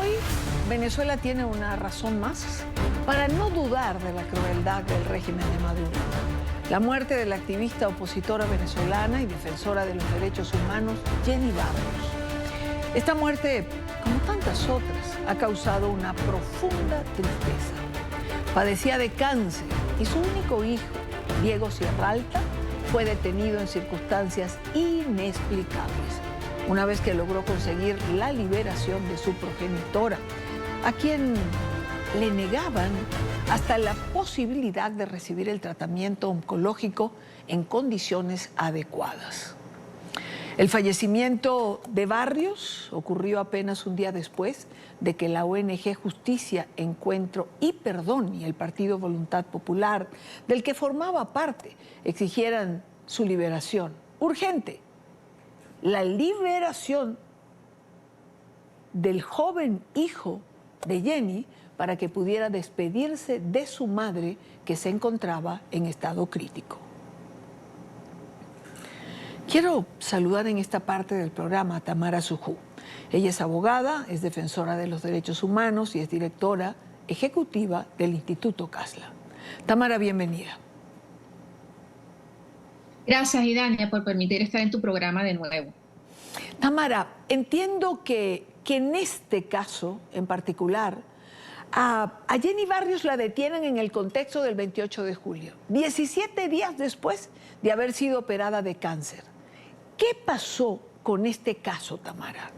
Hoy Venezuela tiene una razón más para no dudar de la crueldad del régimen de Maduro. La muerte de la activista opositora venezolana y defensora de los derechos humanos, Jenny Barrios. Esta muerte, como tantas otras, ha causado una profunda tristeza. Padecía de cáncer y su único hijo, Diego Sierralta, fue detenido en circunstancias inexplicables, una vez que logró conseguir la liberación de su progenitora, a quien le negaban hasta la posibilidad de recibir el tratamiento oncológico en condiciones adecuadas. El fallecimiento de Barrios ocurrió apenas un día después de que la ONG Justicia, Encuentro y Perdón y el Partido Voluntad Popular, del que formaba parte, exigieran su liberación urgente. La liberación del joven hijo de Jenny para que pudiera despedirse de su madre, que se encontraba en estado crítico. Quiero saludar en esta parte del programa a Tamara Sujú. Ella es abogada, es defensora de los derechos humanos y es directora ejecutiva del Instituto Casla. Tamara, bienvenida. Gracias, Idania, por permitir estar en tu programa de nuevo. Tamara, entiendo que en este caso en particular, a Jenny Barrios la detienen en el contexto del 28 de julio, 17 días después de haber sido operada de cáncer. ¿Qué pasó con este caso, Tamara?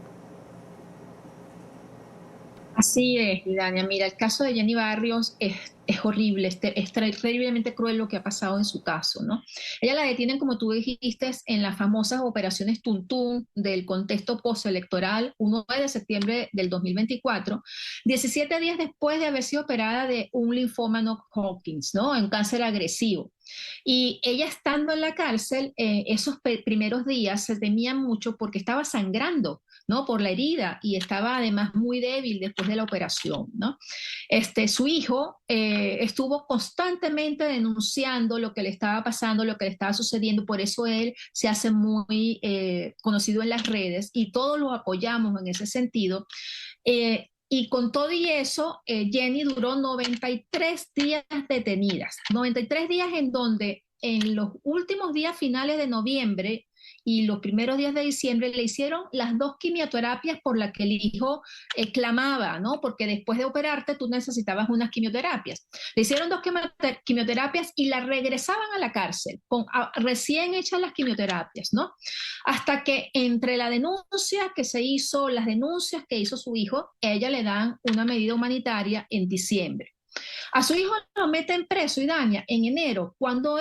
Así es, Idania. Mira, el caso de Jenny Barrios es horrible, es terriblemente cruel lo que ha pasado en su caso, ¿no? Ella la detienen, como tú dijiste, en las famosas operaciones Tuntún del contexto postelectoral, 1 de septiembre del 2024, 17 días después de haber sido operada de un linfoma no-Hodgkin, ¿no? Un cáncer agresivo. Y ella estando en la cárcel, esos primeros días se temía mucho porque estaba sangrando, ¿no? Por la herida y estaba además muy débil después de la operación, ¿no? Su hijo estuvo constantemente denunciando lo que le estaba pasando, lo que le estaba sucediendo, por eso él se hace muy conocido en las redes y todos lo apoyamos en ese sentido. Y con todo y eso, Jenny duró 93 días detenidas, 93 días en donde en los últimos días finales de noviembre y los primeros días de diciembre le hicieron las 2 quimioterapias por las que el hijo clamaba, ¿no? Porque después de operarte tú necesitabas unas quimioterapias. Le hicieron 2 quimioterapias y la regresaban a la cárcel con recién hechas las quimioterapias, ¿no? Hasta que entre la denuncia que se hizo, las denuncias que hizo su hijo, a ella le dan una medida humanitaria en diciembre. A su hijo lo meten preso y daña en enero, cuando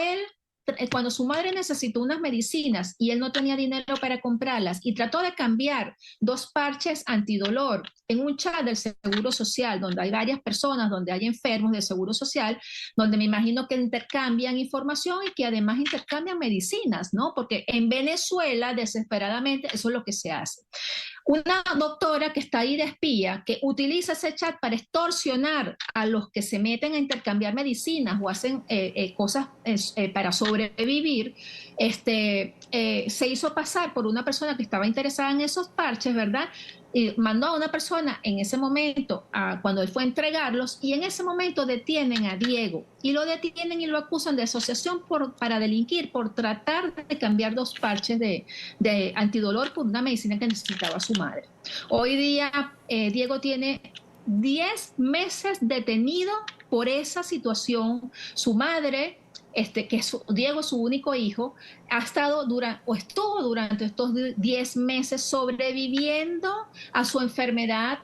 su madre necesitó unas medicinas y él no tenía dinero para comprarlas y trató de cambiar 2 parches antidolor en un chat del Seguro Social, donde hay varias personas, donde hay enfermos del Seguro Social, donde me imagino que intercambian información y que además intercambian medicinas, ¿no? Porque en Venezuela, desesperadamente, eso es lo que se hace. Una doctora que está ahí de espía, que utiliza ese chat para extorsionar a los que se meten a intercambiar medicinas o hacen cosas para sobrevivir, se hizo pasar por una persona que estaba interesada en esos parches, ¿verdad? Y mandó a una persona en ese momento, cuando él fue a entregarlos, y en ese momento detienen a Diego, y lo detienen y lo acusan de asociación para delinquir, por tratar de cambiar 2 parches de antidolor por una medicina que necesitaba su madre. Hoy día Diego tiene 10 meses detenido por esa situación. Su madre, que es Diego, su único hijo, estuvo durante estos 10 meses sobreviviendo a su enfermedad,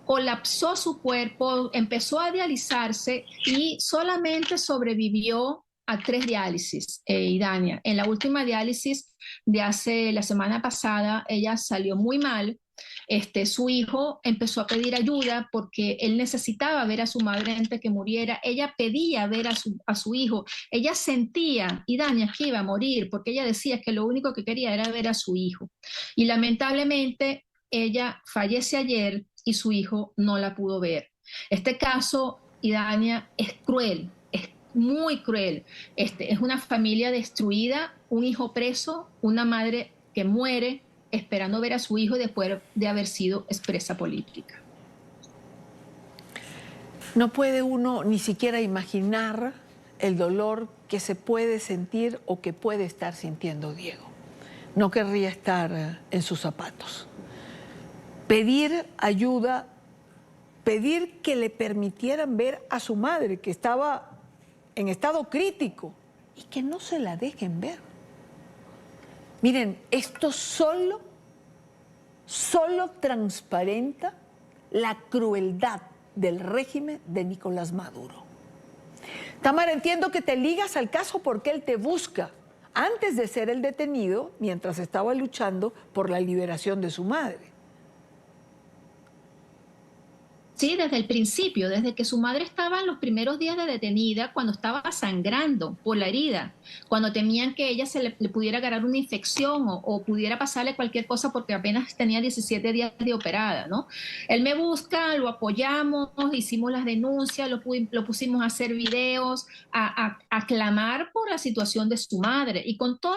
colapsó su cuerpo, empezó a dializarse y solamente sobrevivió a 3 diálisis, Idania. En la última diálisis de la semana pasada, ella salió muy mal. Su hijo empezó a pedir ayuda porque él necesitaba ver a su madre antes de que muriera. Ella pedía ver a su hijo. Ella sentía, Idania, que iba a morir porque ella decía que lo único que quería era ver a su hijo. Y lamentablemente ella fallece ayer y su hijo no la pudo ver. Este caso, Idania, es cruel, es muy cruel. Es una familia destruida, un hijo preso, una madre que muere esperando ver a su hijo después de haber sido expresa política. No puede uno ni siquiera imaginar el dolor que se puede sentir o que puede estar sintiendo Diego. No querría estar en sus zapatos. Pedir ayuda, pedir que le permitieran ver a su madre, que estaba en estado crítico, y que no se la dejen ver. Miren, esto solo transparenta la crueldad del régimen de Nicolás Maduro. Tamara, entiendo que te ligas al caso porque él te busca antes de ser el detenido mientras estaba luchando por la liberación de su madre. Sí, desde el principio, desde que su madre estaba en los primeros días de detenida, cuando estaba sangrando por la herida, cuando temían que ella le pudiera agarrar una infección o pudiera pasarle cualquier cosa porque apenas tenía 17 días de operada, ¿no? Él me busca, lo apoyamos, hicimos las denuncias, lo pusimos a hacer videos, a clamar por la situación de su madre. Y con todo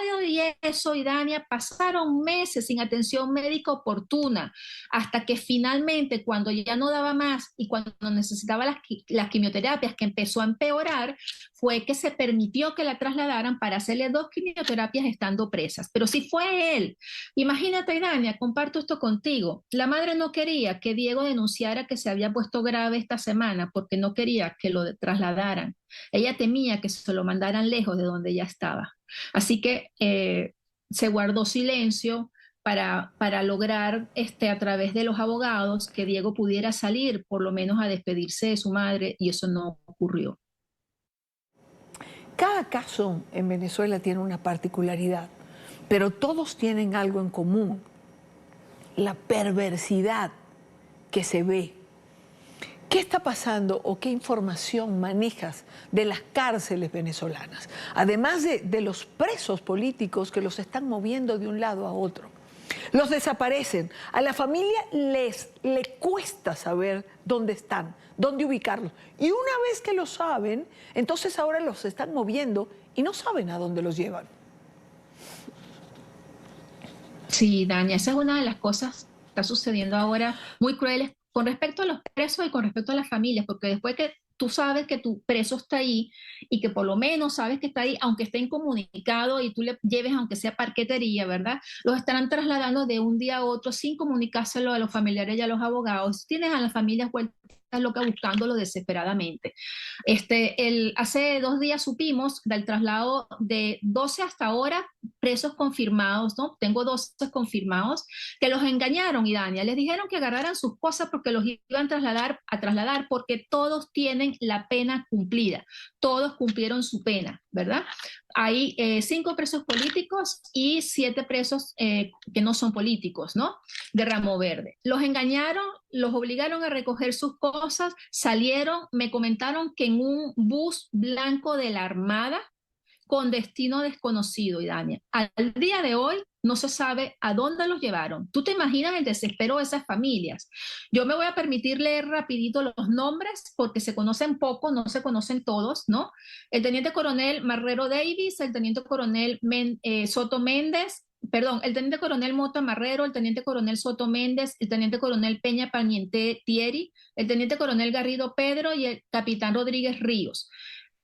eso, Idania, pasaron meses sin atención médica oportuna, hasta que finalmente, cuando ya no daba más, y cuando necesitaba las quimioterapias, que empezó a empeorar, fue que se permitió que la trasladaran para hacerle 2 quimioterapias estando presas. Pero si fue él, imagínate, Idania, comparto esto contigo, la madre no quería que Diego denunciara que se había puesto grave esta semana porque no quería que lo trasladaran. Ella temía que se lo mandaran lejos de donde ella estaba. Así que se guardó silencio para lograr a través de los abogados que Diego pudiera salir por lo menos a despedirse de su madre, y eso no ocurrió. Cada caso en Venezuela tiene una particularidad, pero todos tienen algo en común: la perversidad que se ve. ¿Qué está pasando o qué información manejas de las cárceles venezolanas? Además de los presos políticos que los están moviendo de un lado a otro. Los desaparecen. A la familia le cuesta saber dónde están, dónde ubicarlos. Y una vez que lo saben, entonces ahora los están moviendo y no saben a dónde los llevan. Sí, Dania, esa es una de las cosas que está sucediendo ahora muy crueles con respecto a los presos y con respecto a las familias, porque después que tú sabes que tu preso está ahí y que por lo menos sabes que está ahí, aunque esté incomunicado y tú le lleves aunque sea parquetería, ¿verdad? Los estarán trasladando de un día a otro sin comunicárselo a los familiares y a los abogados. Tienes a las familias vueltas locas buscándolo desesperadamente. Hace 2 días supimos del traslado de 12 hasta ahora presos confirmados, ¿no? Tengo 12 confirmados, que los engañaron, Idania. Les dijeron que agarraran sus cosas porque los iban a trasladar porque todos tienen la pena cumplida. Todos cumplieron su pena, ¿verdad? Hay 5 presos políticos y 7 presos que no son políticos, ¿no? De ramo verde. Los engañaron, los obligaron a recoger sus cosas, salieron, me comentaron que en un bus blanco de la Armada con destino desconocido, Idania. Al día de hoy no se sabe a dónde los llevaron. ¿Tú te imaginas el desespero de esas familias? Yo me voy a permitir leer rapidito los nombres porque se conocen poco, no se conocen todos, ¿no? El teniente coronel Marrero Davis, el teniente coronel Soto Méndez, perdón, el teniente coronel Mota Marrero, el teniente coronel Soto Méndez, el teniente coronel Peña Paniente Thierry, el teniente coronel Garrido Pedro y el capitán Rodríguez Ríos.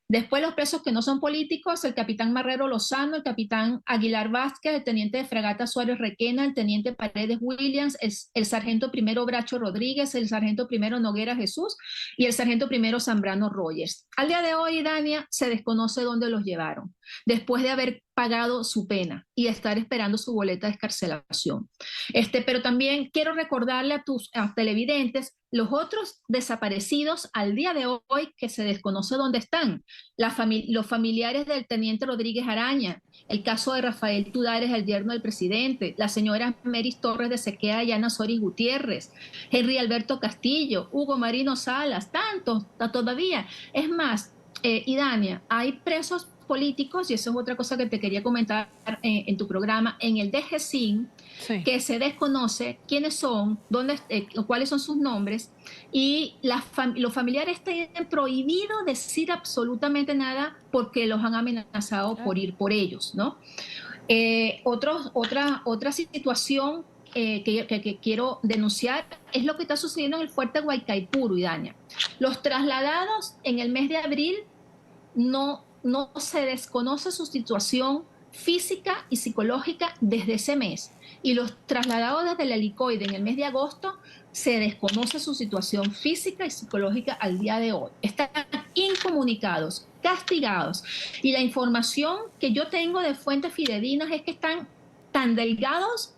Después los presos que no son políticos: el capitán Marrero Lozano, el capitán Aguilar Vázquez, el teniente de fragata Suárez Requena, el teniente Paredes Williams, el sargento primero Bracho Rodríguez, el sargento primero Noguera Jesús y el sargento primero Zambrano Rogers. Al día de hoy, Dania, se desconoce dónde los llevaron, después de haber pagado su pena y estar esperando su boleta de excarcelación. Pero también quiero recordarle a tus televidentes los otros desaparecidos al día de hoy que se desconoce dónde están. Los familiares del teniente Rodríguez Araña, el caso de Rafael Tudares, el yerno del presidente, la señora Meris Torres de Sequea y Ana Soris Gutiérrez, Henry Alberto Castillo, Hugo Marino Salas, tantos todavía. Es más, Idania, hay presos políticos, y eso es otra cosa que te quería comentar en tu programa, en el DGCIN, sí, que se desconoce quiénes son, cuáles son sus nombres, y los familiares tienen prohibido decir absolutamente nada porque los han amenazado por ir por ellos, ¿no? Otra situación que quiero denunciar es lo que está sucediendo en el fuerte Guaycaipuro, Idaña. Los trasladados en el mes de abril no se desconoce su situación física y psicológica desde ese mes. Y los trasladados desde el helicoide en el mes de agosto se desconoce su situación física y psicológica al día de hoy. Están incomunicados, castigados. Y la información que yo tengo de fuentes fidedignas es que están tan delgados,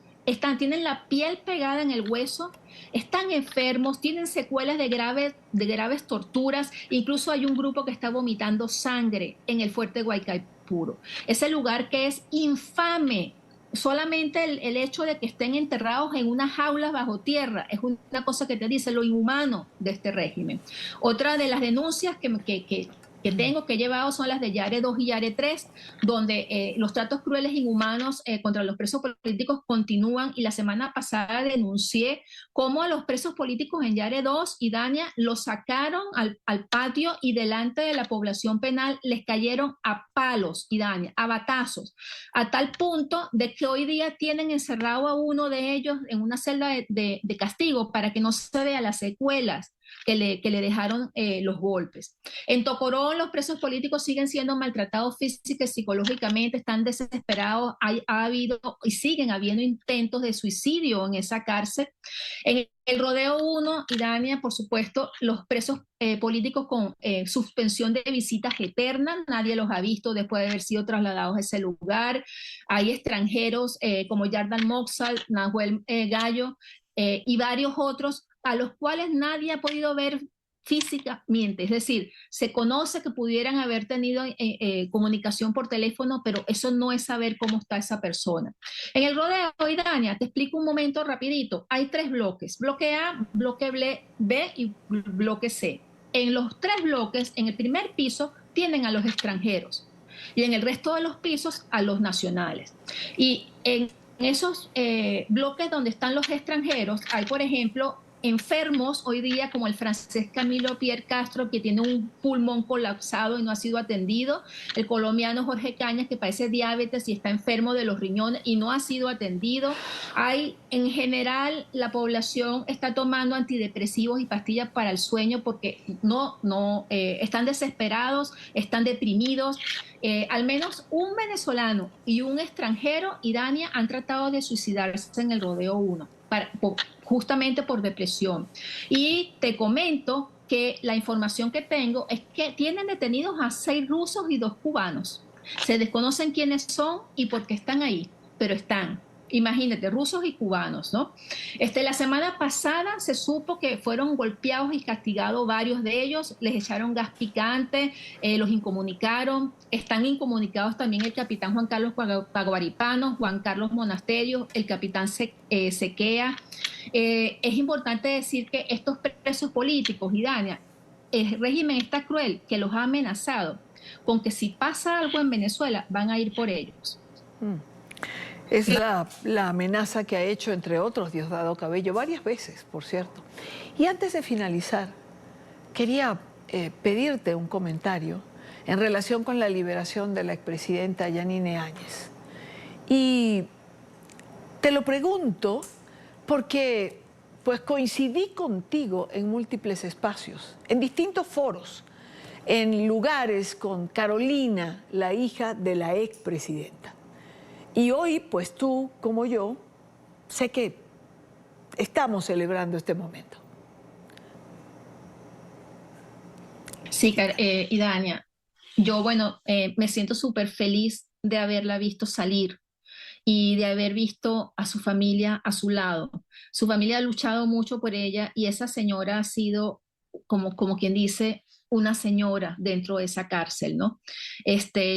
tienen la piel pegada en el hueso, están enfermos, tienen secuelas de graves torturas, incluso hay un grupo que está vomitando sangre en el fuerte Guaycaipuro. Ese lugar que es infame. Solamente el hecho de que estén enterrados en unas jaulas bajo tierra es una cosa que te dice lo inhumano de este régimen. Otra de las denuncias que he llevado son las de Yare 2 y Yare 3, donde los tratos crueles e inhumanos contra los presos políticos continúan, y la semana pasada denuncié cómo a los presos políticos en Yare 2 y Dania los sacaron al patio y delante de la población penal les cayeron a palos y Dania, a batazos, a tal punto de que hoy día tienen encerrado a uno de ellos en una celda de castigo para que no se vea las secuelas que le dejaron los golpes. En Tocorón los presos políticos siguen siendo maltratados física y psicológicamente, están desesperados, ha habido y siguen habiendo intentos de suicidio en esa cárcel. En el Rodeo 1, Irania, por supuesto, los presos políticos con suspensión de visitas eternas, nadie los ha visto después de haber sido trasladados a ese lugar. Hay extranjeros como Yardan Moxal, Nahuel Gallo y varios otros a los cuales nadie ha podido ver físicamente, es decir, se conoce que pudieran haber tenido comunicación por teléfono, pero eso no es saber cómo está esa persona. En el Rodeo, Idania, te explico un momento rapidito, hay 3 bloques, bloque A, bloque B y bloque C. En los 3 bloques, en el primer piso, tienen a los extranjeros y en el resto de los pisos a los nacionales. Y en esos bloques donde están los extranjeros, hay, por ejemplo, enfermos hoy día como el francés Camilo Pierre Castro, que tiene un pulmón colapsado y no ha sido atendido, el colombiano Jorge Cañas, que padece diabetes y está enfermo de los riñones y no ha sido atendido. Hay, en general, la población está tomando antidepresivos y pastillas para el sueño porque están desesperados, están deprimidos. Al menos un venezolano y un extranjero, Idania, han tratado de suicidarse en el Rodeo 1, justamente por depresión. Y te comento que la información que tengo es que tienen detenidos a 6 rusos y 2 cubanos. Se desconocen quiénes son y por qué están ahí, pero están. Imagínate, rusos y cubanos, ¿no? La semana pasada se supo que fueron golpeados y castigados varios de ellos, les echaron gas picante, los incomunicaron. Están incomunicados también el capitán Juan Carlos Paguaripano, Juan Carlos Monasterio, el capitán Sequea. Es importante decir que estos presos políticos, Idania, el régimen está cruel que los ha amenazado con que si pasa algo en Venezuela van a ir por ellos. Es la amenaza que ha hecho, entre otros, Diosdado Cabello, varias veces, por cierto. Y antes de finalizar, quería pedirte un comentario en relación con la liberación de la expresidenta Yanine Áñez. Y te lo pregunto porque pues coincidí contigo en múltiples espacios, en distintos foros, en lugares con Carolina, la hija de la expresidenta. Y hoy, pues tú, como yo, sé que estamos celebrando este momento. Sí, Idania, yo, me siento súper feliz de haberla visto salir y de haber visto a su familia a su lado. Su familia ha luchado mucho por ella y esa señora ha sido, como quien dice, una señora dentro de esa cárcel, ¿no?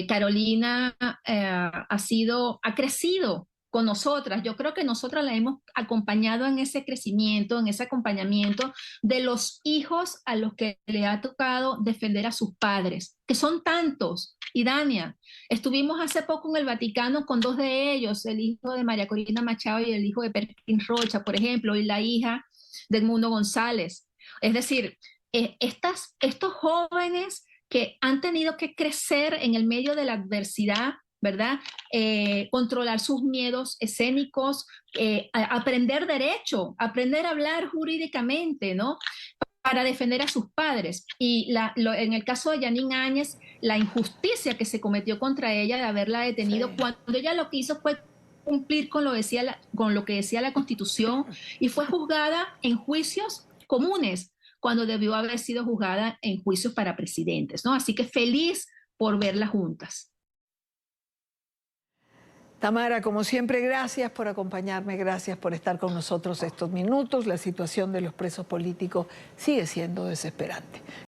Carolina ha crecido con nosotras. Yo creo que nosotras la hemos acompañado en ese crecimiento, en ese acompañamiento de los hijos a los que le ha tocado defender a sus padres, que son tantos. Y Dania, estuvimos hace poco en el Vaticano con 2 de ellos, el hijo de María Corina Machado y el hijo de Perkin Rocha, por ejemplo, y la hija de Edmundo González. Es decir, estos jóvenes que han tenido que crecer en el medio de la adversidad ¿verdad? Controlar sus miedos escénicos, aprender derecho, aprender a hablar jurídicamente, ¿no? Para defender a sus padres. Y en el caso de Jeanine Áñez, la injusticia que se cometió contra ella de haberla detenido, Sí. cuando ella lo que hizo fue cumplir con con lo que decía la Constitución y fue juzgada en juicios comunes, cuando debió haber sido juzgada en juicios para presidentes, ¿no? Así que feliz por verlas juntas. Tamara, como siempre, gracias por acompañarme, gracias por estar con nosotros estos minutos. La situación de los presos políticos sigue siendo desesperante.